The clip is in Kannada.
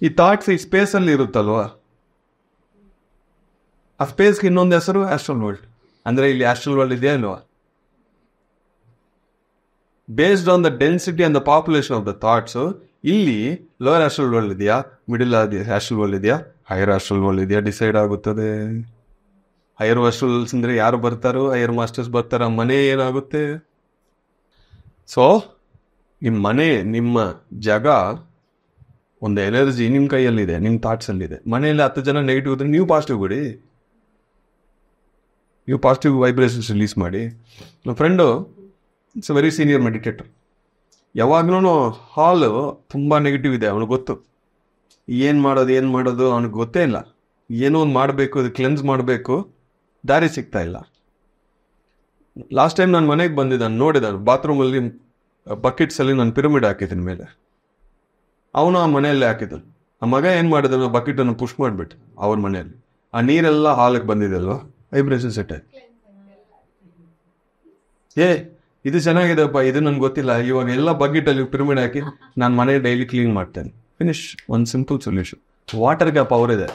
ಈ ಥಾಟ್ಸ್ ಈ ಸ್ಪೇಸಲ್ಲಿ ಇರುತ್ತಲ್ವಾ, ಆ ಸ್ಪೇಸ್ಗೆ ಇನ್ನೊಂದು ಹೆಸರು ಆಸ್ಟ್ರಲ್ ವರ್ಲ್ಡ್. ಅಂದರೆ ಇಲ್ಲಿ ಆಸ್ಟ್ರಲ್ ವರ್ಲ್ಡ್ ಇದೆಯಾ ಇಲ್ವಾ? Based on the density and the population of the thoughts ಇಲ್ಲಿ ಲೋಯರ್ ಆಸ್ಟ್ರಲ್ ವರ್ಲ್ಡ್ ಇದೆಯಾ, ಮಿಡಲ್ ಆಸ್ಟ್ರಲ್ ವರ್ಲ್ಡ್ ಇದೆಯಾ, ಹೈಯರ್ ಆಸ್ಟ್ರಲ್ ವರ್ಲ್ಡ್ ಇದೆಯಾ ಡಿಸೈಡ್ ಆಗುತ್ತದೆ. ಹೈಯರ್ ಆಸ್ಟ್ರಲ್ಸ್ ಅಂದರೆ ಯಾರು ಬರ್ತಾರೋ, ಹೈಯರ್ ಮಾಸ್ಟರ್ಸ್ ಬರ್ತಾರ, ಮನೆ ಏನಾಗುತ್ತೆ. ಸೊ ನಿಮ್ಮ ಮನೆ, ನಿಮ್ಮ ಜಾಗ, ಒಂದು ಎನರ್ಜಿ ನಿಮ್ಮ ಕೈಯಲ್ಲಿದೆ, ನಿಮ್ಮ ಥಾಟ್ಸಲ್ಲಿದೆ. ಮನೆಯಲ್ಲಿ 10 ಜನ ನೆಗೆಟಿವ್ ಇದ್ರೆ ನೀವು ಪಾಸಿಟಿವ್ ಬಿಡಿ, ನೀವು ಪಾಸಿಟಿವ್ ವೈಬ್ರೇಷನ್ಸ್ ರಿಲೀಸ್ ಮಾಡಿ. ನನ್ನ friend it's very senior meditator. ಯಾವಾಗಲೂ ಹಾಲು ತುಂಬ ನೆಗೆಟಿವ್ ಇದೆ, ಅವನಿಗೆ ಗೊತ್ತು ಏನು ಮಾಡೋದು ಅವನಿಗೆ ಗೊತ್ತೇ ಇಲ್ಲ. ಏನೋ ಒಂದು ಮಾಡಬೇಕು, ಅದು ಕ್ಲೆನ್ಸ್ ಮಾಡಬೇಕು, ದಾರಿ ಸಿಗ್ತಾ ಇಲ್ಲ. ಲಾಸ್ಟ್ ಟೈಮ್ ನಾನು ಮನೆಗೆ ಬಂದಿದ್ದೆ, ನೋಡಿದ ಬಾತ್ರೂಮಲ್ಲಿ ಬಕೆಟ್ಸಲ್ಲಿ ನಾನು ಪಿರಮಿಡ್ ಹಾಕಿದ್ದೀನಿ ಮೇಲೆ. ಅವನು ಆ ಮನೆಯಲ್ಲೇ ಹಾಕಿದ್ದನು. ಆ ಮಗ ಏನು ಮಾಡಿದನು, ಬಕೆಟನ್ನು ಪುಷ್ ಮಾಡಿಬಿಟ್ಟು ಅವ್ರ ಮನೆಯಲ್ಲಿ ಆ ನೀರೆಲ್ಲ ಹಾಲಿಗೆ ಬಂದಿದೆ ಅಲ್ವಾ, ವೈಬ್ರೇಷನ್ ಸೆಟ್ ಆಯ್ತು. ಇದು ಚೆನ್ನಾಗಿದೆಪ್ಪ, ಇದು ನನಗೆ ಗೊತ್ತಿಲ್ಲ, ಇವಾಗ ಎಲ್ಲ ಬಕೆಟಲ್ಲಿ ಪಿರಮಿಡ್ ಹಾಕಿ ನಾನು ಮನೆ ಡೈಲಿ ಕ್ಲೀನ್ ಮಾಡ್ತೇನೆ. ಫಿನಿಶ್. ಒಂದು ಸಿಂಪಲ್ ಸೊಲ್ಯೂಷನ್. ವಾಟರ್ಗೆ ಪವರ್ ಇದೆ.